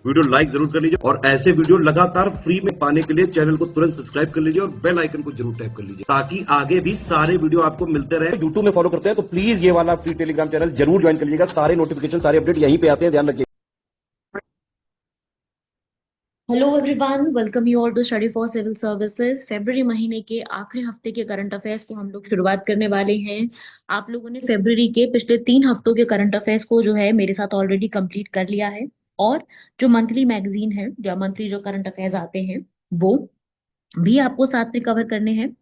Video like जरूर कर लीजिए और ऐसे वीडियो लगातार फ्री में पाने के लिए चैनल को तुरंत सब्सक्राइब कर लीजिए और बेल आइकन को जरूर टैप कर लीजिए ताकि आगे भी सारे वीडियो आपको मिलते रहे। यूट्यूब में फॉलो करते हैं तो प्लीज ये वाला फ्री टेलीग्राम चैनल जरूर ज्वाइन कर लीजिएगा। सारे नोटिफिकेशन सारे अपडेट यहीं पे आते हैं, ध्यान रखिए। Hello everyone, welcome you all to study for civil services. फरवरी महीने के आखिरी हफ्ते के करंट अफेयर्स को हम लोग शुरुआत करने वाले हैं। आप लोगों ने फरवरी के पिछले 3 हफ्तों के करंट अफेयर्स को जो है मेरे साथ ऑलरेडी कंप्लीट कर लिया है। और जो मंथली मैगजीन है या मंथली जो करंट अफेयर्स आते हैं वो भी आपको साथ में कवर करने हैं।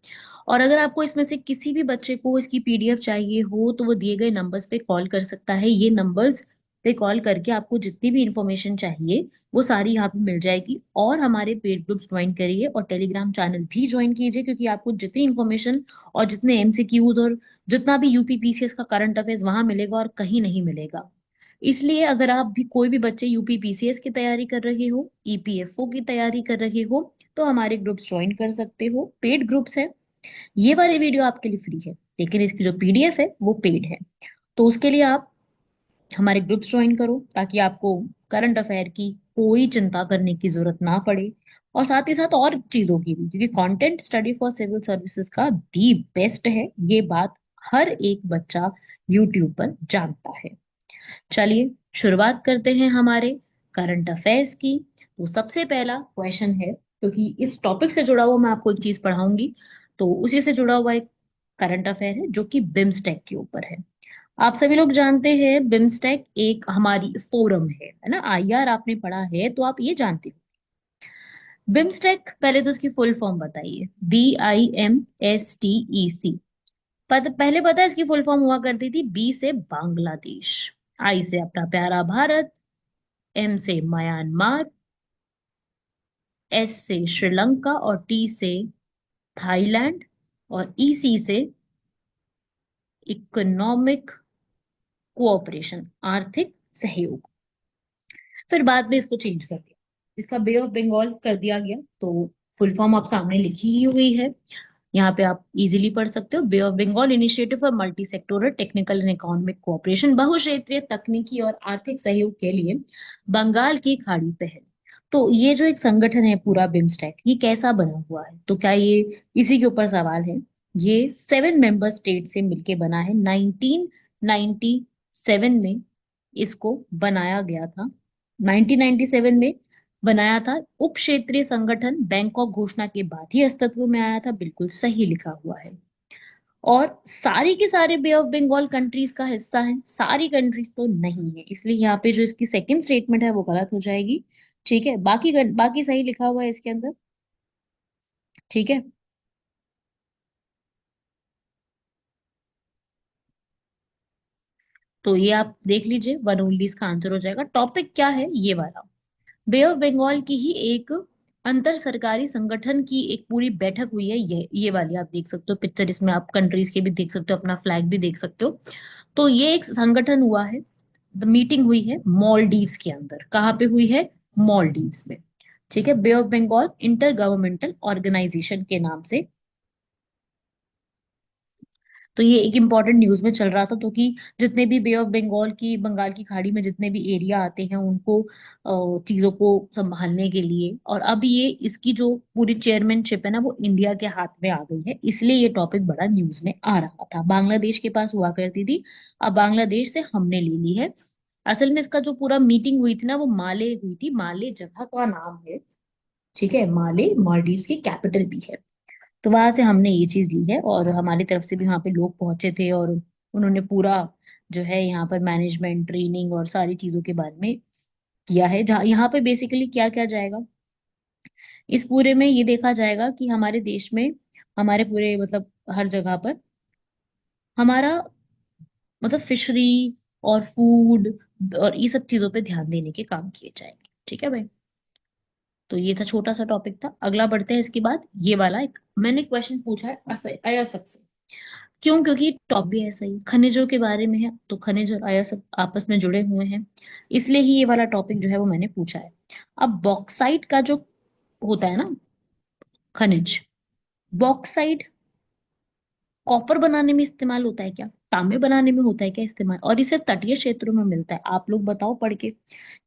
और अगर आपको इसमें से किसी भी बच्चे को इसकी पीडीएफ चाहिए हो तो वो दिए गए नंबर्स पे कॉल कर सकता है। ये नंबर्स पे कॉल करके आपको जितनी भी इंफॉर्मेशन चाहिए वो सारी यहाँ पे मिल जाएगी। और हमारे पेड ग्रुप्स ज्वाइन करिए और टेलीग्राम चैनल भी ज्वाइन कीजिए, क्योंकि आपको जितनी इंफॉर्मेशन और जितने एमसीक्यूज और जितना भी यूपी पीसीएस का करंट अफेयर्स वहां मिलेगा और कहीं नहीं मिलेगा। इसलिए अगर आप भी कोई भी बच्चे यूपी पीसीएस की तैयारी कर रहे हो, ईपीएफओ की तैयारी कर रहे हो, तो हमारे ग्रुप्स ज्वाइन कर सकते हो। पेड ग्रुप्स है। ये वाली वीडियो आपके लिए फ्री है, लेकिन इसकी जो पीडीएफ है वो पेड है। तो उसके लिए आप हमारे ग्रुप्स ज्वाइन करो ताकि आपको करंट अफेयर की कोई चिंता करने की जरूरत ना पड़े। और साथ ही साथ और चीजों की भी, क्योंकि content study for civil services का दी बेस्ट है, ये बात हर एक बच्चा यूट्यूब पर जानता है। चलिए शुरुआत करते हैं हमारे करंट अफेयर्स की। तो सबसे पहला क्वेश्चन है, क्योंकि इस टॉपिक से जुड़ा हुआ मैं आपको एक चीज पढ़ाऊंगी, तो उसी से जुड़ा हुआ एक करंट अफेयर है जो कि बिम्स्टेक के ऊपर है। आप सभी लोग जानते हैं बिम्स्टेक एक हमारी फोरम है ना। आईआर आपने पढ़ा है तो आप ये जानते हो। बिम्स्टेक पहले तो उसकी फुल फॉर्म बताइए। BIMSTEC। पहले पता है इसकी फुल फॉर्म हुआ करती थी बी से बांग्लादेश, आई से अपना प्यारा भारत, एम से म्यांमार, एस से श्रीलंका और टी से थाईलैंड और ईसी से इकोनॉमिक कोऑपरेशन, आर्थिक सहयोग। फिर बाद में इसको चेंज कर दिया, इसका बे ऑफ बंगाल कर दिया गया। तो फुल फॉर्म आप सामने लिखी ही हुई है, यहाँ पे आप इजीली पढ़ सकते हो। Bay of Bengal initiative for multi sectoral technical and economic cooperation, बहुक्षेत्रीय तकनीकी और आर्थिक सहयोग के लिए बंगाल की खाड़ी पहल। तो ये जो एक संगठन है पूरा बिम्स्टेक, ये कैसा बना हुआ है, तो क्या ये इसी के ऊपर सवाल है। ये 7 मेंबर स्टेट से मिलके बना है। 1997 में इसको बनाया गया था। 1997 में बनाया था। उप क्षेत्रीय संगठन बैंकॉक घोषणा के बाद ही अस्तित्व में आया था, बिल्कुल सही लिखा हुआ है। और सारी की सारी बे ऑफ बंगाल कंट्रीज का हिस्सा है, सारी कंट्रीज तो नहीं है, इसलिए यहाँ पे जो इसकी सेकंड स्टेटमेंट है वो गलत हो जाएगी। ठीक है, बाकी सही लिखा हुआ है इसके अंदर। ठीक है, तो ये आप देख लीजिए, 1 ओनली इसका आंसर हो जाएगा। टॉपिक क्या है ये वाला, बे ऑफ बंगाल की ही एक अंतर सरकारी संगठन की एक पूरी बैठक हुई है। ये वाली आप देख सकते हो पिक्चर, इसमें आप कंट्रीज के भी देख सकते हो, अपना फ्लैग भी देख सकते हो। तो ये एक संगठन हुआ है, द मीटिंग हुई है मॉलडीव्स के अंदर। कहाँ पे हुई है? मॉलडीव्स में। ठीक है, bay of Bengal inter governmental organisation के नाम से। तो ये एक इम्पॉर्टेंट न्यूज में चल रहा था, तो कि जितने भी बे ऑफ बंगाल की, बंगाल की खाड़ी में जितने भी एरिया आते हैं उनको चीजों को संभालने के लिए, और अब ये इसकी जो पूरी चेयरमैनशिप है ना वो इंडिया के हाथ में आ गई है, इसलिए ये टॉपिक बड़ा न्यूज में आ रहा था। बांग्लादेश के पास हुआ करती थी, अब बांग्लादेश से हमने ले ली है। असल में इसका जो पूरा मीटिंग हुई थी ना वो माले हुई थी। माले जगह का नाम है। ठीक है, माले मालदीव्स की कैपिटल भी है। तो वहां से हमने ये चीज ली है, और हमारी तरफ से भी वहां पे लोग पहुंचे थे, और उन्होंने पूरा जो है यहाँ पर मैनेजमेंट ट्रेनिंग और सारी चीजों के बारे में किया है। जहाँ यहाँ पे बेसिकली क्या क्या जाएगा, इस पूरे में ये देखा जाएगा कि हमारे देश में, हमारे पूरे मतलब हर जगह पर हमारा मतलब फिशरी और फूड और ये सब चीजों पे ध्यान देने के काम किए जाएंगे। ठीक है भाई, तो ये था छोटा सा टॉपिक था। अगला बढ़ते हैं, इसके बाद ये वाला एक मैंने क्वेश्चन पूछा है अयस्क से। क्यों? क्योंकि टॉपिक भी ऐसा ही खनिजों के बारे में है, तो खनिज और अयस्क आपस में जुड़े हुए हैं, इसलिए ही ये वाला टॉपिक जो है वो मैंने पूछा है। अब बॉक्साइट का जो होता है ना खनिज, बॉक्साइट कॉपर बनाने में इस्तेमाल होता है क्या? तांबे बनाने में होता है क्या इस्तेमाल? और ये सिर्फ तटीय क्षेत्रों में मिलता है। आप लोग बताओ पढ़ के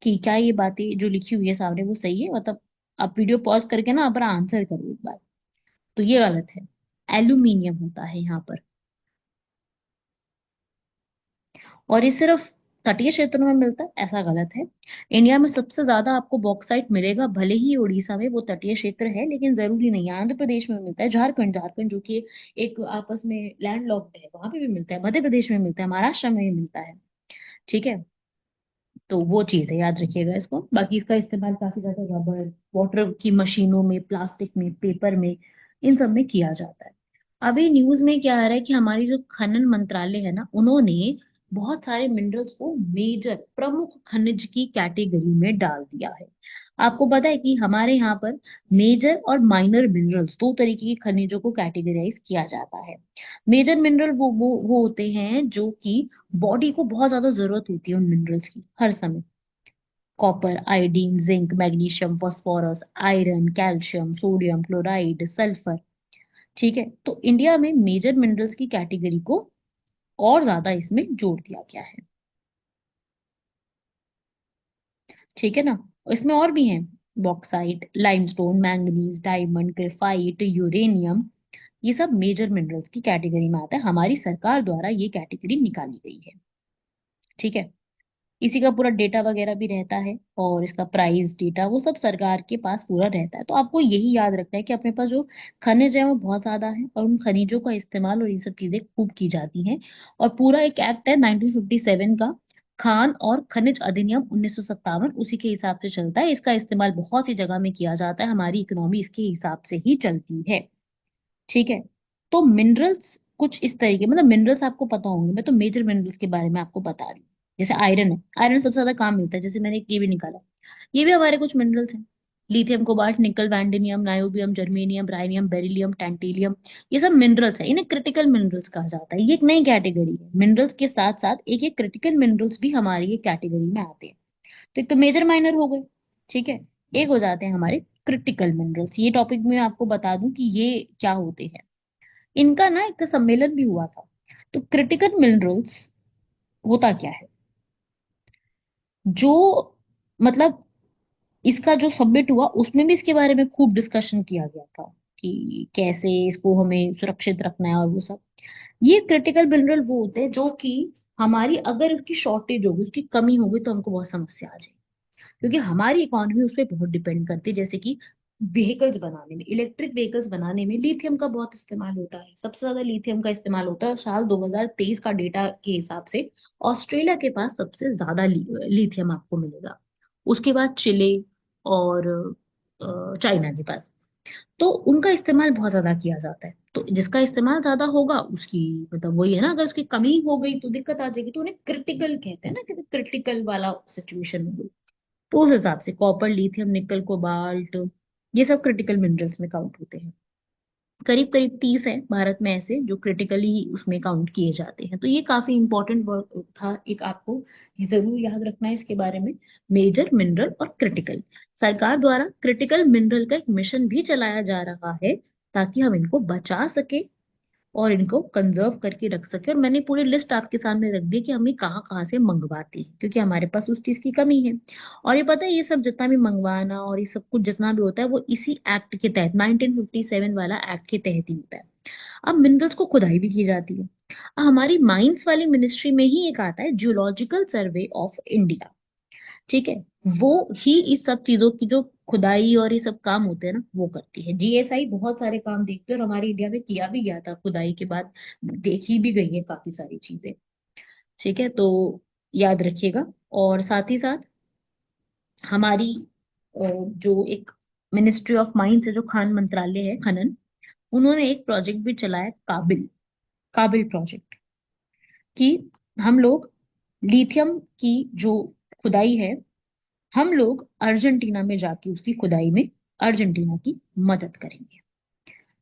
कि क्या ये बातें जो लिखी हुई है सामने वो सही है? मतलब आप वीडियो पॉज करके ना अपना आंसर करो एक बार। तो ये गलत है। एल्यूमिनियम होता है यहाँ पर। और ये सिर्फ तटीय क्षेत्रों में मिलता है, ऐसा गलत है। इंडिया में सबसे ज्यादा आपको बॉक्साइट मिलेगा, भले ही उड़ीसा में वो तटीय क्षेत्र है, लेकिन जरूरी नहीं है। आंध्र प्रदेश में मिलता है, झारखंड झारखंड जो कि एक आपस में लैंड लॉक्ड है, वहां पे भी मिलता है, मध्य प्रदेश में मिलता है, महाराष्ट्र में भी मिलता है। ठीक है, तो वो चीज है, याद रखिएगा इसको। बाकी इसका इस्तेमाल काफी ज्यादा रबर, वाटर की मशीनों में, प्लास्टिक में, पेपर में, इन सब में किया जाता है। अभी न्यूज में क्या आ रहा है कि हमारी जो खनन मंत्रालय है ना, उन्होंने बहुत सारे मिनरल्स को मेजर प्रमुख खनिज की कैटेगरी में डाल दिया है। आपको पता है कि हमारे यहाँ पर मेजर और माइनर मिनरल्स, दो तरीके के खनिजों को कैटेगराइज किया जाता है। मेजर मिनरल वो होते हैं जो कि बॉडी को बहुत ज्यादा जरूरत होती है उन मिनरल्स की हर समय। Copper, iodine, zinc, magnesium, phosphorus, iron, calcium, sodium, chloride, sulphur. ठीक है, तो इंडिया में मेजर मिनरल्स की कैटेगरी को और ज्यादा इसमें जोड़ दिया गया है। ठीक है ना? इसमें और भी हैं, bauxite, limestone, manganese, diamond, graphite, uranium. ये सब मेजर मिनरल्स की कैटेगरी में आता है। हमारी सरकार द्वारा ये कैटेगरी निकाली गई है। ठीक है, इसी का पूरा डेटा वगैरह भी रहता है, और इसका प्राइस डेटा वो सब सरकार के पास पूरा रहता है। तो आपको यही याद रखना है कि अपने पास जो खनिज है वो बहुत ज्यादा है, और उन खनिजों का इस्तेमाल और ये सब चीजें खूब की जाती हैं। और पूरा एक एक्ट है 1957 का, खान और खनिज अधिनियम 1957, उसी के हिसाब से चलता है। इसका इस्तेमाल बहुत सी जगह में किया जाता है, हमारी इकोनॉमी इसके हिसाब से ही चलती है। ठीक है, तो मिनरल्स कुछ इस तरीके, मतलब मिनरल्स आपको पता होंगे, मैं तो मेजर मिनरल्स के बारे में आपको बता रही हूँ। जैसे आयरन है, आयरन सबसे ज्यादा काम मिलता है, जैसे मैंने ये भी निकाला, ये भी हमारे कुछ मिनरल्स हैं। लिथियम, कोबाल्ट, निकल, वैंडेनियम, नायोबियम, जर्मेनियम, ब्राइनियम, बेरिलियम, टैंटेलियम, ये सब मिनरल्स है। इन्हें क्रिटिकल मिनरल्स कहा जाता है। ये एक नई कैटेगरी है। मिनरल्स के साथ साथ एक एक क्रिटिकल मिनरल्स भी हमारी ये कैटेगरी में आते हैं। तो एक तो मेजर माइनर हो गए, ठीक है, एक हो जाते हैं हमारे क्रिटिकल मिनरल्स। ये टॉपिक में आपको बता दूं कि ये क्या होते हैं। इनका ना एक सम्मेलन भी हुआ था। तो क्रिटिकल मिनरल्स होता क्या है, जो मतलब इसका जो सबमिट हुआ उसमें भी इसके बारे में खूब डिस्कशन किया गया था कि कैसे इसको हमें सुरक्षित रखना है और वो सब। ये क्रिटिकल मिनरल वो होते हैं जो कि हमारी अगर उसकी शॉर्टेज होगी, उसकी कमी होगी, तो हमको बहुत समस्या आ जाएगी। क्योंकि हमारी इकोनॉमी उस पर बहुत डिपेंड करती है। जैसे कि व्हीकल्स बनाने में, इलेक्ट्रिक व्हीकल्स बनाने में लिथियम का बहुत इस्तेमाल होता है। सबसे ज्यादा लिथियम का इस्तेमाल होता है। साल 2023 का डेटा के हिसाब से ऑस्ट्रेलिया के पास सबसे ज्यादा लिथियम आपको मिलेगा। उसके बाद चिले और चाइना के पास। तो उनका इस्तेमाल बहुत ज्यादा किया जाता है। तो जिसका इस्तेमाल ज्यादा होगा उसकी, मतलब वही है ना, अगर उसकी कमी हो गई तो दिक्कत आ जाएगी। तो उन्हें क्रिटिकल कहते हैं ना, कि क्रिटिकल वाला सिचुएशन हो गई। तो उस हिसाब से कॉपर, लिथियम, निकल, कोबाल्ट, ये सब क्रिटिकल मिनरल्स में काउंट होते हैं। करीब करीब 30 है भारत में ऐसे जो क्रिटिकली उसमें काउंट किए जाते हैं। तो ये काफी इंपॉर्टेंट वर्क था, एक आपको ये जरूर याद रखना है इसके बारे में। मेजर, मिनरल और क्रिटिकल। सरकार द्वारा क्रिटिकल मिनरल का एक मिशन भी चलाया जा रहा है, ताकि हम इनको बचा सके और इनको कंजर्व करके रख सके। और मैंने पूरी लिस्ट आपके सामने रख दी कि हम ये कहाँ कहाँ से मंगवाते हैं, क्योंकि हमारे पास उस चीज की कमी है। और ये पता है, ये सब जितना भी मंगवाना और ये सब कुछ जितना भी होता है, वो इसी एक्ट के तहत, 1957 वाला एक्ट के तहत ही होता है। अब मिनरल्स को खुदाई भी की जाती है। अब हमारी माइंस वाली मिनिस्ट्री में ही एक आता है, जियोलॉजिकल सर्वे ऑफ इंडिया। ठीक है, वो ही इस सब चीजों की जो खुदाई और ये सब काम होते हैं ना, वो करती है। जीएसआई बहुत सारे काम देखते हैं, और हमारे इंडिया में किया भी गया था खुदाई के बाद, देखी भी गई है काफी सारी चीजें। ठीक है, तो याद रखिएगा। और साथ ही साथ हमारी जो एक मिनिस्ट्री ऑफ माइंस है, जो खान मंत्रालय है, खनन, उन्होंने एक प्रोजेक्ट भी चलाया, काबिल, काबिल प्रोजेक्ट, कि हम लोग लिथियम की जो खुदाई है, हम लोग अर्जेंटीना में जाके उसकी खुदाई में अर्जेंटीना की मदद करेंगे।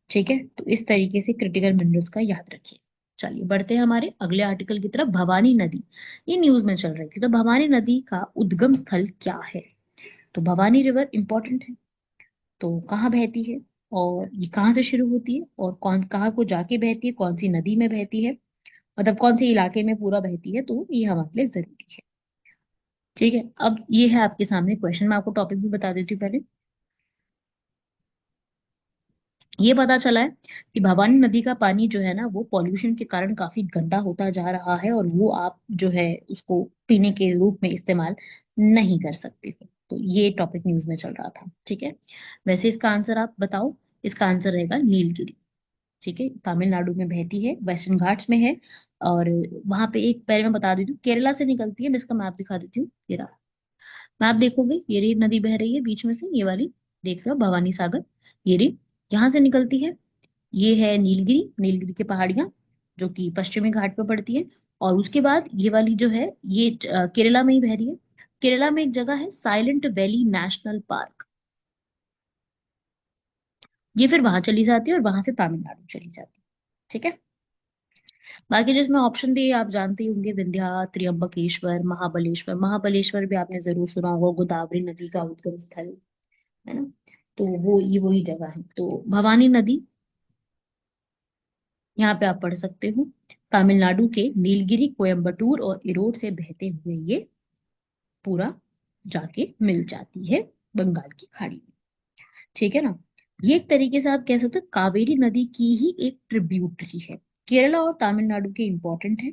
ठीक है, तो इस तरीके से क्रिटिकल मिनरल्स का याद रखिए। चलिए बढ़ते हैं हमारे अगले आर्टिकल की तरफ। भवानी नदी, ये न्यूज में चल रही थी। तो भवानी नदी का उद्गम स्थल क्या है? तो भवानी रिवर इंपॉर्टेंट है। तो कहाँ बहती है, और ये कहाँ से शुरू होती है, और कौन कहाँ को जाके बहती है, कौन सी नदी में बहती है? मतलब कौन से इलाके में पूरा बहती है, तो ये हमारे लिए जरूरी है। ठीक है, अब ये है आपके सामने क्वेश्चन, मैं आपको टॉपिक भी बता देती हूँ पहले। ये पता चला है कि भवानी नदी का पानी जो है ना, वो पॉल्यूशन के कारण काफी गंदा होता जा रहा है, और वो आप जो है उसको पीने के रूप में इस्तेमाल नहीं कर सकते हो। तो ये टॉपिक न्यूज में चल रहा था। ठीक है, वैसे इसका आंसर आप बताओ। इसका आंसर रहेगा नीलगिरी। ठीक है, तमिलनाडु में बहती है, वेस्टर्न घाट्स में है। और वहां पे एक पहले मैं बता देती हूँ, केरला से निकलती है। मैं इसका मैप दिखा देती हूँ, ये रहा। मैप देखोगे, ये रही नदी बह रही है बीच में से, ये वाली देख रहे हो, भवानी सागर। ये रही, यहाँ से निकलती है। ये है नीलगिरी, नीलगिरी की पहाड़ियां जो कि पश्चिमी घाट पे पड़ती है। और उसके बाद ये वाली जो है, ये केरला में ही बह रही है। केरला में एक जगह है साइलेंट वैली नेशनल पार्क, ये फिर वहां चली जाती है, और वहां से तमिलनाडु चली जाती है। ठीक है, बाकी जो इसमें ऑप्शन दिए आप जानते ही होंगे, विंध्या, त्र्यंबकेश्वर, महाबलेश्वर। महाबलेश्वर भी आपने जरूर सुना होगा, गोदावरी नदी का उद्गम स्थल है ना। तो वो ये वही जगह है। तो भवानी नदी यहाँ पे आप पढ़ सकते हो, तमिलनाडु के नीलगिरी, कोयम्बटूर और इरोड से बहते हुए ये पूरा जाके मिल जाती है बंगाल की खाड़ी में। ठीक है ना। ये एक तरीके से आप कह सकते हो कावेरी नदी की ही एक ट्रिब्यूटरी है। केरला और तमिलनाडु के इंपॉर्टेंट है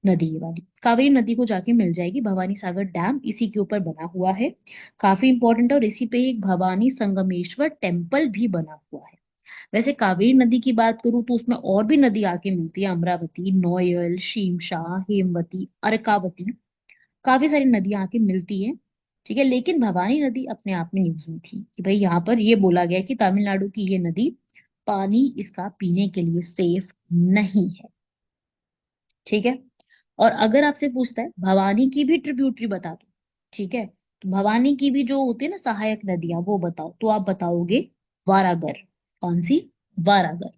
नदी, ये वाली कावेरी नदी को जाके मिल जाएगी। भवानी सागर डैम इसी के ऊपर बना हुआ है, काफी इंपॉर्टेंट है। और इसी पे एक भवानी संगमेश्वर टेम्पल भी बना हुआ है। वैसे कावेरी नदी की बात करूँ तो उसमें और भी नदी आके मिलती है, अमरावती, नोयल, शीमशा, हेमवती, अर्कावती, काफी सारी नदियां आके मिलती है। ठीक है, लेकिन भवानी नदी अपने आप में न्यूज में थी कि भाई यहाँ पर ये बोला गया कि तमिलनाडु की ये नदी, पानी इसका पीने के लिए सेफ नहीं है। ठीक है, और अगर आपसे पूछता है भवानी की भी ट्रिब्यूटरी बता दो, ठीक है, तो भवानी की भी जो होती है ना सहायक नदियां, वो बताओ, तो आप बताओगे वारागर। कौन सी? वारागर।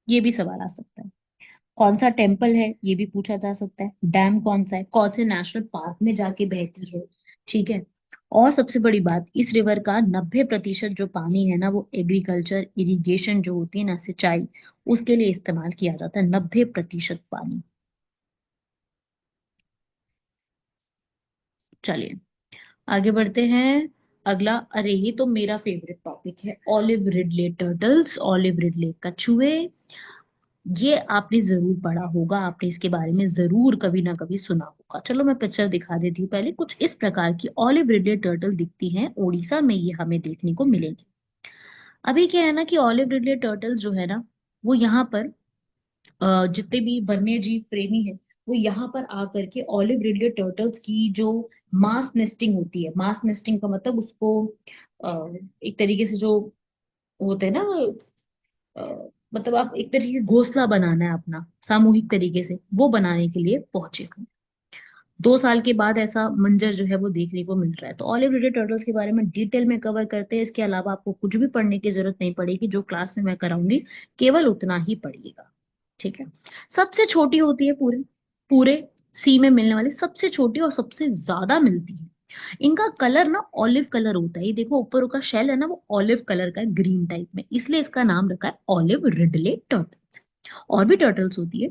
ये भी सवाल आ सकता है। कौन सा टेम्पल है, ये भी पूछा जा सकता है। डैम कौन सा है, कौन से नेशनल पार्क में जाके बहती है। ठीक है, और सबसे बड़ी बात, इस रिवर का 90% जो पानी है ना, वो एग्रीकल्चर, इरिगेशन जो होती है ना, सिंचाई, उसके लिए इस्तेमाल किया जाता है। 90% पानी। चलिए आगे बढ़ते हैं। अगला, अरे ये तो मेरा फेवरेट टॉपिक है, olive Ridley turtles, olive Ridley कछुए। ये आपने जरूर पढ़ा होगा, आपने इसके बारे में जरूर कभी ना कभी सुना होगा। चलो मैं पिक्चर दिखा देती हूँ पहले। कुछ इस प्रकार की ऑलिव रिडले टर्टल दिखती हैं, उड़ीसा में ये हमें देखने को मिलेगी। अभी क्या है ना कि ऑलिव रिडले टर्टल जो है ना, वो यहाँ पर जितने भी वन्य जीव प्रेमी है, वो यहाँ पर आकर के ऑलिव रिडले टर्टल्स की जो मास नेस्टिंग होती है, मास नेस्टिंग का मतलब उसको एक तरीके से जो होते हैं ना, मतलब आप एक तरीके का घोंसला बनाना है अपना, सामूहिक तरीके से वो बनाने के लिए पहुंचे हैं। 2 साल के बाद ऐसा मंजर जो है वो देखने को मिल रहा है। तो ऑलिव रिडले टर्टल्स के बारे में डिटेल में कवर करते हैं। इसके अलावा आपको कुछ भी पढ़ने की जरूरत नहीं पड़ेगी, जो क्लास में मैं कराऊंगी केवल उतना ही पढ़िएगा। ठीक है, सबसे छोटी होती है पूरे पूरे सी में मिलने वाली सबसे छोटी, और सबसे ज्यादा मिलती है। इनका कलर ना ऑलिव कलर होता है। ये देखो ऊपर का शेल है ना, वो ऑलिव कलर का है, ग्रीन टाइप में, इसलिए इसका नाम रखा है ऑलिव रिडले टर्टल्स। और भी टर्टल्स होती है,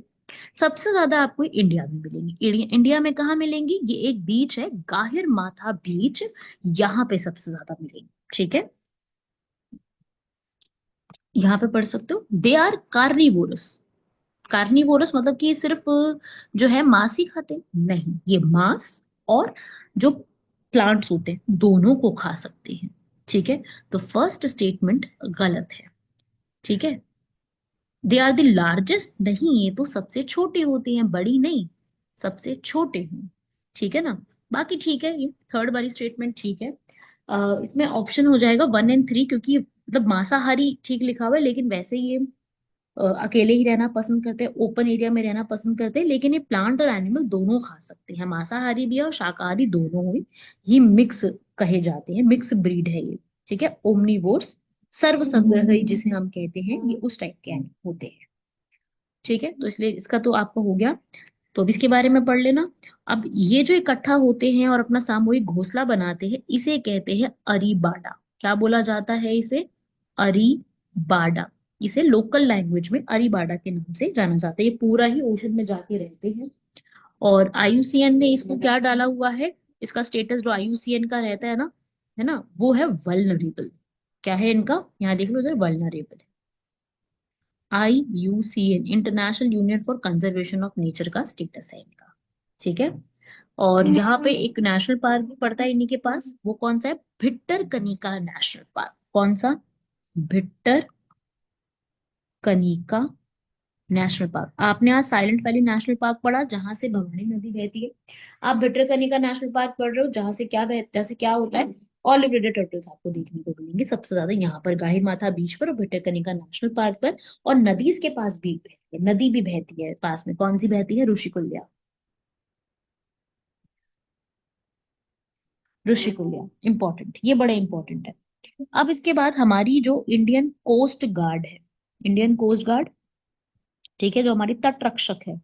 सबसे ज्यादा आपको इंडिया में मिलेंगी। इंडिया में कहाँ मिलेंगी? ये एक बीच है, गाहिर माथा बीच, यहाँ पे सबसे ज्यादा मिलेंगी। ठीक है, यहाँ पे पढ़ सकते हो, दे आर कार्निवोरस। कार्निवोरस मतलब कि ये सिर्फ जो है मांस ही खाते हैं? नहीं, ये मांस और जो प्लांट्स होते हैं दोनों को खा सकते हैं। ठीक है, तो फर्स्ट स्टेटमेंट गलत है। ठीक है, दे आर द लार्जेस्ट नहीं, ये तो सबसे छोटे होते हैं, बड़ी नहीं, सबसे छोटे हैं। ठीक है ना। बाकी ठीक है, ये थर्ड वाली स्टेटमेंट ठीक है। इसमें ऑप्शन हो जाएगा 1 और 3, क्योंकि मतलब मांसाहारी ठीक लिखा हुआ है, लेकिन वैसे ये अकेले ही रहना पसंद करते हैं, ओपन एरिया में रहना पसंद करते हैं। लेकिन ये प्लांट और एनिमल दोनों खा सकते हैं, मांसाहारी भी है और शाकाहारी दोनों हुई। ये मिक्स कहे जाते हैं, मिक्स ब्रीड है ये। ठीक है, ओमनीवोर्स, सर्व संग्रही जिसे हम कहते हैं, ये उस टाइप के होते हैं। ठीक है, तो इसलिए इसका तो आपका हो गया। तो अब इसके बारे में पढ़ लेना। अब ये जो इकट्ठा होते हैं और अपना सामूहिक घोंसला बनाते हैं, इसे कहते हैं अरीबाडा। क्या बोला जाता है इसे? अरीबाडा। इसे लोकल लैंग्वेज में अरीबाडा के नाम से जाना जाता है। ये पूरा ही ओशन में जाके रहते हैं। और आईयूसीएन ने इसको क्या डाला हुआ है, इसका स्टेटस जो आईयूसीएन का रहता है ना, वो है वल्नरेबल। क्या है इनका, यहाँ देख लो इधर, vulnerable. IUCN, international union for conservation of nature का स्टेटस है इनका। ठीक है। और यहाँ पे एक नेशनल पार्क भी पड़ता है इन्हीं के पास, वो कौन सा है, भिट्टरकनिका नेशनल पार्क। कौन सा, भिट्टरकनिका नेशनल पार्क। आपने आज साइलेंट वैली नेशनल पार्क पढ़ा, जहां से भवानी नदी बहती है। आप भिट्टरकनिका नेशनल पार्क पढ़ रहे हो, जैसे क्या होता है, ऑलिव रिडेड टर्टल्स आपको देखने को मिलेंगे सबसे ज्यादा यहाँ पर, गाहिर माथा बीच पर और भिट्टरकनिका नेशनल पार्क पर। और नदी इसके पास भी बहती है, नदी भी बहती है पास में। कौन सी बहती है, ऋषिकुल्या। ऋषिकुल्या इंपॉर्टेंट, ये बड़ा इंपॉर्टेंट है। अब इसके बाद हमारी जो इंडियन कोस्ट गार्ड है, इंडियन कोस्ट गार्ड, ठीक है, जो हमारी तट रक्षक है,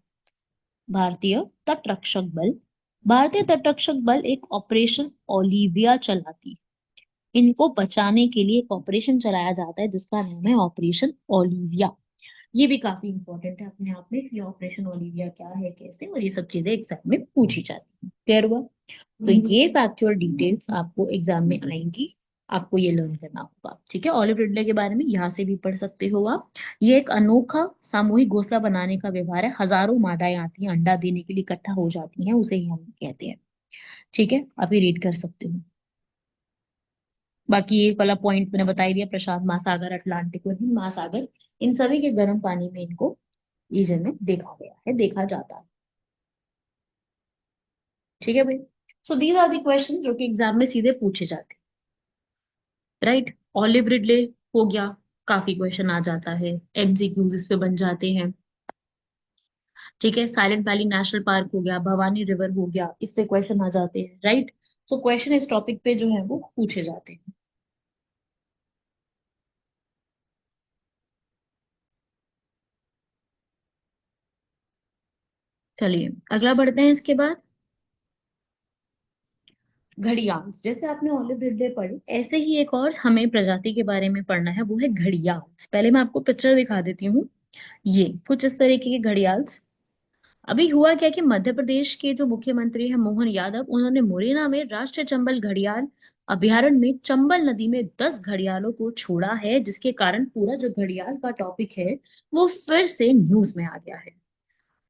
भारतीय तट रक्षक बल। भारतीय तट रक्षक बल एक ऑपरेशन ओलिविया चलाती है। इनको बचाने के लिए एक ऑपरेशन चलाया जाता है जिसका नाम है ऑपरेशन ओलिविया। ये भी काफी इंपॉर्टेंट है अपने आप में, कि ऑपरेशन ओलिविया क्या है, कैसे, और ये सब चीजें एग्जाम में पूछी जाती है। क्लियर हुआ। तो ये फैक्चुअल डिटेल्स आपको एग्जाम में आएंगी, आपको ये लर्न करना होगा। ठीक है। ऑलिव रिडले के बारे में यहाँ से भी पढ़ सकते हो आप। ये एक अनोखा सामूहिक घोंसला बनाने का व्यवहार है। हजारों मादाएं आती हैं अंडा देने के लिए, इकट्ठा हो जाती हैं, उसे ही हम कहते हैं। ठीक है, अभी रीड कर सकते हो। बाकी ये वाला पॉइंट मैंने बता ही दिया, प्रशांत महासागर, अटलांटिक और हिंद महासागर, इन सभी के गर्म पानी में इनको रीजन में देखा गया है, देखा जाता है। ठीक है भाई। So these are the question जो कि एग्जाम में सीधे पूछे जाते हैं। राइट। ऑलिव रिडले हो गया, काफी क्वेश्चन आ जाता है, एमसीक्यूज इस पे बन जाते हैं। ठीक है। साइलेंट वैली नेशनल पार्क हो गया, भवानी रिवर हो गया, इस पे क्वेश्चन आ जाते हैं। राइट। सो क्वेश्चन इस टॉपिक पे जो है वो पूछे जाते हैं। चलिए अगला बढ़ते हैं इसके बाद। घड़ियाल, जैसे आपने ऑलिव रिडले पढ़ी, ऐसे ही एक और हमें प्रजाति के बारे में पढ़ना है, वो है घड़ियाल। पहले मैं आपको पिक्चर दिखा देती हूँ। ये कुछ इस तरीके के घड़ियाल। अभी हुआ क्या कि मध्य प्रदेश के जो मुख्यमंत्री हैं मोहन यादव, उन्होंने मुरैना में राष्ट्रीय चंबल घड़ियाल अभयारण्य में चंबल नदी में 10 घड़ियालों को छोड़ा है, जिसके कारण पूरा जो घड़ियाल का टॉपिक है वो फिर से न्यूज में आ गया है।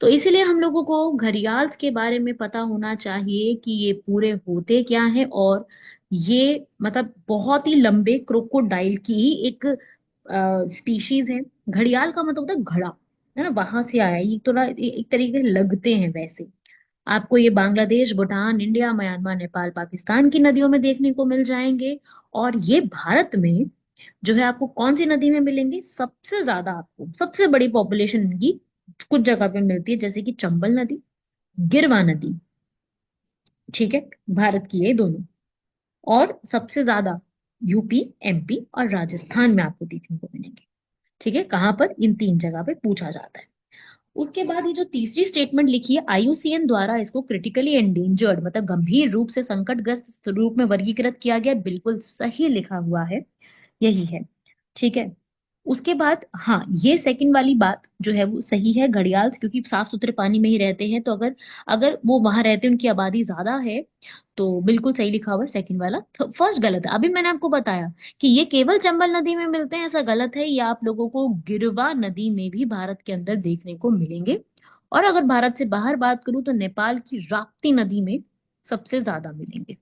तो इसीलिए हम लोगों को घड़ियाल्स के बारे में पता होना चाहिए कि ये पूरे होते क्या हैं। और ये मतलब बहुत ही लंबे क्रोकोडाइल की ही एक स्पीशीज है। घड़ियाल का मतलब होता है घड़ा, है ना, वहां से आया है। ये थोड़ा एक तरीके से लगते हैं वैसे। आपको ये बांग्लादेश, भूटान, इंडिया, म्यांमार, नेपाल, पाकिस्तान की नदियों में देखने को मिल जाएंगे। और ये भारत में जो है आपको कौन सी नदी में मिलेंगे सबसे ज्यादा, आपको सबसे बड़ी पॉपुलेशन इनकी कुछ जगह पे मिलती है, जैसे कि चंबल नदी, गिरवा नदी। ठीक है, भारत की ये दोनों। और सबसे ज्यादा यूपी, एमपी और राजस्थान में आपको देखने को मिलेंगे। ठीक है, कहाँ पर, इन 3 जगह पे पूछा जाता है। उसके बाद ये जो तीसरी स्टेटमेंट लिखी है, आईयूसीएन द्वारा इसको क्रिटिकली एंडेंजर्ड मतलब गंभीर रूप से संकटग्रस्त रूप में वर्गीकृत किया गया, बिल्कुल सही लिखा हुआ है, यही है। ठीक है। उसके बाद हाँ, ये सेकंड वाली बात जो है वो सही है, घड़ियाल क्योंकि साफ सुथरे पानी में ही रहते हैं, तो अगर अगर वो वहां रहते हैं, उनकी आबादी ज्यादा है, तो बिल्कुल सही लिखा हुआ है सेकंड वाला। फर्स्ट गलत है। अभी मैंने आपको बताया कि ये केवल चंबल नदी में मिलते हैं, ऐसा गलत है। ये आप लोगों को गिरवा नदी में भी भारत के अंदर देखने को मिलेंगे। और अगर भारत से बाहर बात करूं तो नेपाल की राप्ती नदी में सबसे ज्यादा मिलेंगे।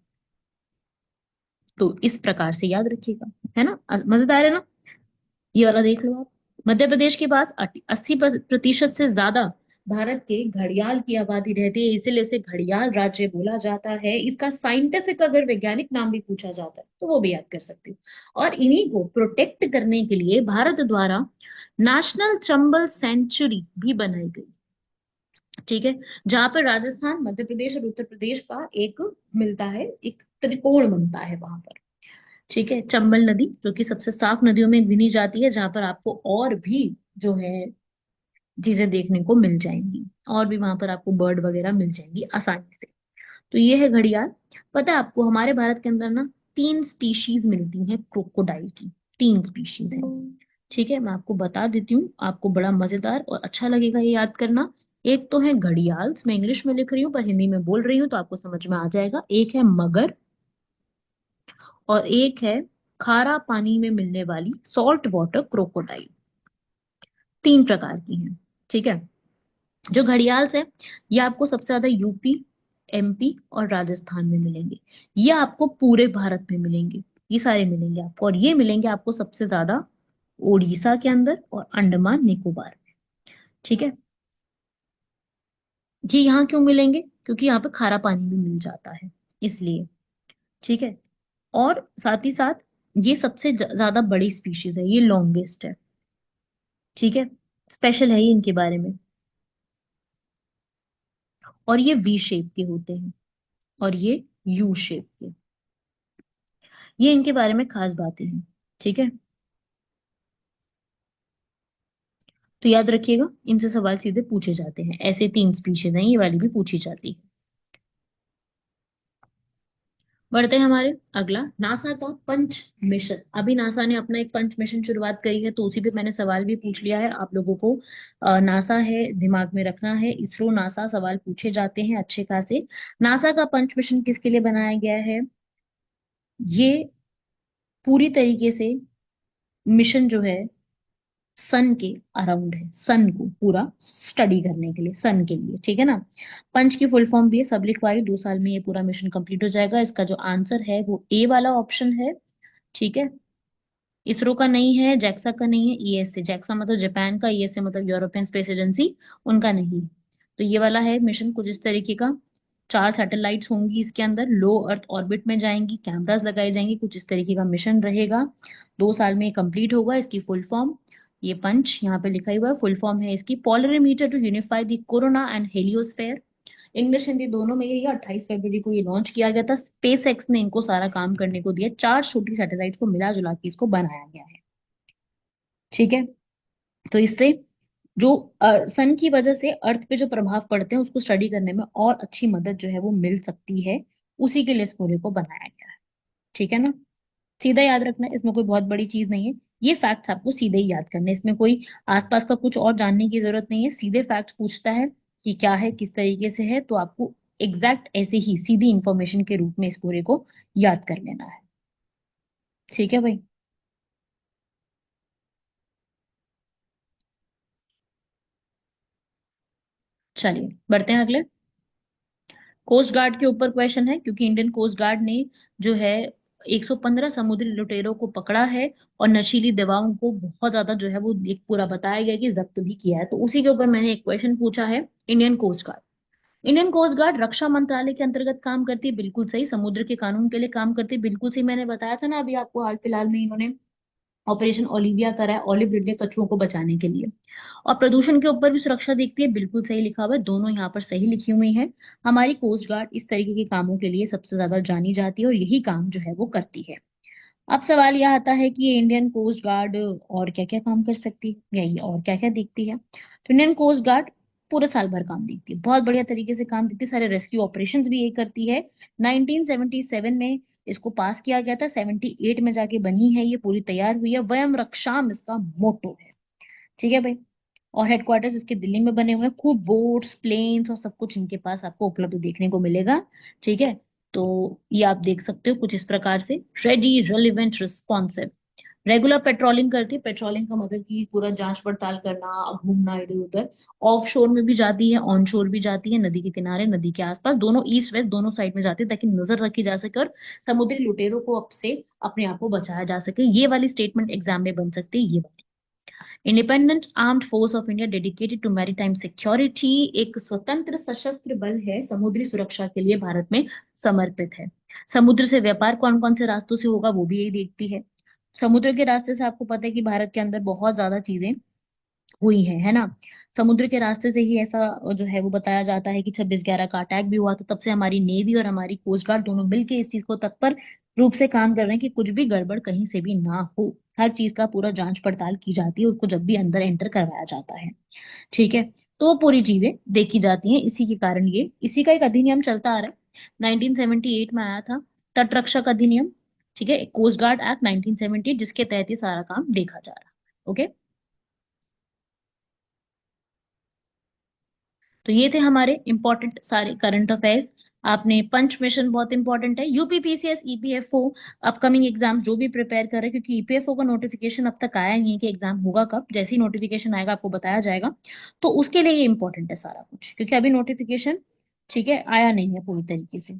तो इस प्रकार से याद रखिएगा, है ना, मजेदार है ना। ये वाला देख लो आप। मध्य प्रदेश के पास 80% से ज्यादा भारत के घड़ियाल की आबादी रहती है, इसीलिए इसे घड़ियाल राज्य बोला जाता है। इसका साइंटिफिक अगर वैज्ञानिक नाम भी पूछा जाता है तो वो भी याद कर सकते हो। और इन्हीं को प्रोटेक्ट करने के लिए भारत द्वारा नेशनल चंबल सेंचुरी भी बनाई गई। ठीक है, जहां पर राजस्थान, मध्य प्रदेश और उत्तर प्रदेश का एक मिलता है, एक त्रिकोण बनता है वहां पर। ठीक है, चंबल नदी जो कि सबसे साफ नदियों में गिनी जाती है, जहां पर आपको और भी जो है चीजें देखने को मिल जाएंगी, और भी वहां पर आपको बर्ड वगैरह मिल जाएंगी आसानी से। तो ये है घड़ियाल। पता है आपको हमारे भारत के अंदर ना 3 स्पीशीज मिलती हैं क्रोकोडाइल की, 3 स्पीशीज हैं। ठीक है, मैं आपको बता देती हूँ, आपको बड़ा मजेदार और अच्छा लगेगा ये याद करना। एक तो है घड़ियाल, मैं इंग्लिश में लिख रही हूँ पर हिंदी में बोल रही हूँ तो आपको समझ में आ जाएगा। एक है मगर, और एक है खारा पानी में मिलने वाली सॉल्ट वाटर क्रोकोडाइल। तीन प्रकार की हैं। ठीक है, जो घड़ियाल्स है ये आपको सबसे ज्यादा यूपी, एमपी और राजस्थान में मिलेंगे। ये आपको पूरे भारत में मिलेंगे, ये सारे मिलेंगे आपको, और ये मिलेंगे आपको सबसे ज्यादा उड़ीसा के अंदर और अंडमान निकोबार में। ठीक है, ये यहाँ क्यों मिलेंगे? क्योंकि यहाँ पे खारा पानी भी मिल जाता है, इसलिए। ठीक है, और साथ ही साथ ये सबसे ज्यादा बड़ी स्पीशीज है, ये लॉन्गेस्ट है। ठीक है, स्पेशल है ये इनके बारे में। और ये वी शेप के होते हैं, और ये यू शेप के। ये इनके बारे में खास बातें हैं। ठीक है, तो याद रखिएगा, इनसे सवाल सीधे पूछे जाते हैं। ऐसे तीन स्पीशीज हैं, ये वाली भी पूछी जाती है। बढ़ते हैं हमारे अगला, नासा का पंच मिशन। अभी नासा ने अपना एक पंच मिशन शुरुआत करी है, तो उसी पे मैंने सवाल भी पूछ लिया है आप लोगों को। नासा है, दिमाग में रखना है, इसरो नासा सवाल पूछे जाते हैं अच्छे खासे। नासा का पंच मिशन किसके लिए बनाया गया है? ये पूरी तरीके से मिशन जो है सन के अराउंड है, सन को पूरा स्टडी करने के लिए, सन के लिए। ठीक है ना। पंच की फुल फॉर्म भी है, सब लिखवा रही हूँ, 2 साल में ये पूरा मिशन कंप्लीट हो जाएगा। इसका जो आंसर है वो ए वाला ऑप्शन है। ठीक है, इसरो का नहीं है, जैक्सा का नहीं है, ईएसए, जैक्सा मतलब जापान का, ईएसए मतलब यूरोपियन स्पेस एजेंसी, उनका नहीं है। तो ये वाला है मिशन कुछ इस तरीके का। 4 सैटेलाइट्स होंगी इसके अंदर, लो अर्थ ऑर्बिट में जाएंगी, कैमरास लगाए जाएंगे, कुछ इस तरीके का मिशन रहेगा। 2 साल में ये कंप्लीट होगा। इसकी फुल फॉर्म, ये पंच यहाँ पे लिखा हुआ है, फुल फॉर्म है इसकी, polarimeter to unify the corona and heliosphere. English Hindi दोनों में। ये 28 फरवरी को ये लॉन्च किया गया था। स्पेस एक्स ने इनको सारा काम करने को दिया, 4 छोटी सैटेलाइट को मिला जुला के इसको बनाया गया है। ठीक है, तो इससे जो सन की वजह से अर्थ पे जो प्रभाव पड़ते हैं उसको स्टडी करने में और अच्छी मदद जो है वो मिल सकती है, उसी के लिए इस पूरे को बनाया गया है। ठीक है ना। सीधा याद रखना है, इसमें कोई बहुत बड़ी चीज नहीं है। ये फैक्ट्स आपको सीधे ही याद करने हैं, इसमें कोई आसपास का कुछ और जानने की जरूरत नहीं है। सीधे फैक्ट्स पूछता है कि क्या है, किस तरीके से है, तो आपको एग्जैक्ट ऐसे ही सीधी इंफॉर्मेशन के रूप में इस पूरे को याद कर लेना है। ठीक है भाई, चलिए बढ़ते हैं अगले। कोस्ट गार्ड के ऊपर क्वेश्चन है, क्योंकि इंडियन कोस्ट गार्ड ने जो है 115 समुद्री लुटेरों को पकड़ा है, और नशीली दवाओं को बहुत ज्यादा जो है वो एक पूरा बताया गया कि जब्त भी किया है। तो उसी के ऊपर मैंने एक क्वेश्चन पूछा है। Indian coast guard, Indian coast guard रक्षा मंत्रालय के अंतर्गत काम करती है, बिल्कुल सही। समुद्र के कानून के लिए काम करती है, बिल्कुल सही। मैंने बताया था ना अभी आपको, हाल फिलहाल में इन्होंने ऑपरेशन ओलिविया करा है, ऑलिव रिडले कछुओं को बचाने के लिए। और प्रदूषण के ऊपर भी सुरक्षा देखती है, बिल्कुल सही लिखा हुआ है, दोनों यहाँ पर सही लिखी हुई है। हमारी कोस्ट गार्ड इस तरीके के कामों के लिए सबसे ज्यादा जानी जाती है, और यही काम जो है वो करती है। अब सवाल यह आता है कि ये इंडियन कोस्ट गार्ड और क्या क्या काम कर सकती है, या ये और क्या क्या देखती है। तो इंडियन कोस्ट गार्ड पूरे साल भर काम देखती है, बहुत बढ़िया तरीके से काम देखती है, सारे रेस्क्यू ऑपरेशंस भी ये करती है। 1977 में इसको पास किया गया था, 78 में जाके बनी है, ये पूरी तैयार हुई है। वयम रक्षाम इसका मोटो है। ठीक है भाई, और हेडक्वार्टर्स इसके दिल्ली में बने हुए हैं। खूब बोट्स, प्लेन्स और सब कुछ इनके पास आपको उपलब्ध देखने को मिलेगा। ठीक है, तो ये आप देख सकते हो कुछ इस प्रकार से, ready, relevant, responsive. Regular patrolling करती है, पेट्रोलिंग का मतलब कि पूरा जांच पड़ताल करना, घूमना इधर उधर। ऑफ शोर में भी जाती है, ऑन शोर भी जाती है, नदी के किनारे, नदी के आसपास, दोनों ईस्ट वेस्ट दोनों साइड में जाती है, ताकि नजर रखी जा सके और समुद्री लुटेरों को अब से अपने आप को बचाया जा सके। ये वाली स्टेटमेंट एग्जाम में बन सकती है, ये वाली। Independent armed force of India dedicated to maritime security, एक स्वतंत्र सशस्त्र बल है, समुद्री सुरक्षा के लिए भारत में समर्पित है। समुद्र से व्यापार कौन कौन से रास्तों से होगा वो भी यही देखती है। समुद्र के रास्ते से आपको पता है कि भारत के अंदर बहुत ज्यादा चीजें हुई है ना। समुद्र के रास्ते से ही ऐसा जो है वो बताया जाता है कि 26/11 का अटैक भी हुआ था। तब से हमारी नेवी और हमारी कोस्ट गार्ड दोनों मिलकर इस चीज को तत्पर रूप से काम कर रहे हैं कि कुछ भी गड़बड़ कहीं से भी ना हो। हर चीज का पूरा जांच पड़ताल की जाती है, उसको जब भी अंदर एंटर करवाया जाता है। ठीक है, तो वो पूरी चीजें देखी जाती हैं। इसी के कारण ये, इसी का एक अधिनियम चलता आ रहा है, 1978 में आया था, तट रक्षक अधिनियम। ठीक है, कोस्ट गार्ड एक्ट 1970, जिसके तहत ये सारा काम देखा जा रहा है। ओके, तो ये थे हमारे इंपॉर्टेंट सारे करंट अफेयर्स। आपने पंच मिशन बहुत इंपॉर्टेंट है, यूपीपीसीएस, ईपीएफओ, अपकमिंग एग्जाम जो भी प्रिपेयर कर रहे हैं, क्योंकि ईपीएफओ का नोटिफिकेशन अब तक आया नहीं है कि एग्जाम होगा कब। जैसे ही नोटिफिकेशन आएगा आपको बताया जाएगा, तो उसके लिए ये इंपॉर्टेंट है सारा कुछ, क्योंकि अभी नोटिफिकेशन, ठीक है, आया नहीं है पूरी तरीके से।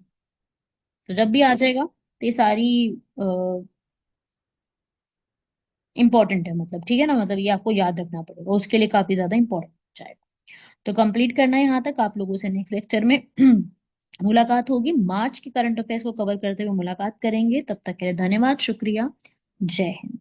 तो जब भी आ जाएगा तो ये सारी इंपॉर्टेंट है, मतलब ठीक है ना, मतलब ये आपको याद रखना पड़ेगा, उसके लिए काफी ज्यादा इंपॉर्टेंट हो जाएगा। तो कंप्लीट करना है यहाँ तक। आप लोगों से नेक्स्ट लेक्चर में मुलाकात होगी, मार्च के करंट अफेयर्स को कवर करते हुए मुलाकात करेंगे। तब तक के लिए धन्यवाद, शुक्रिया, जय हिंद।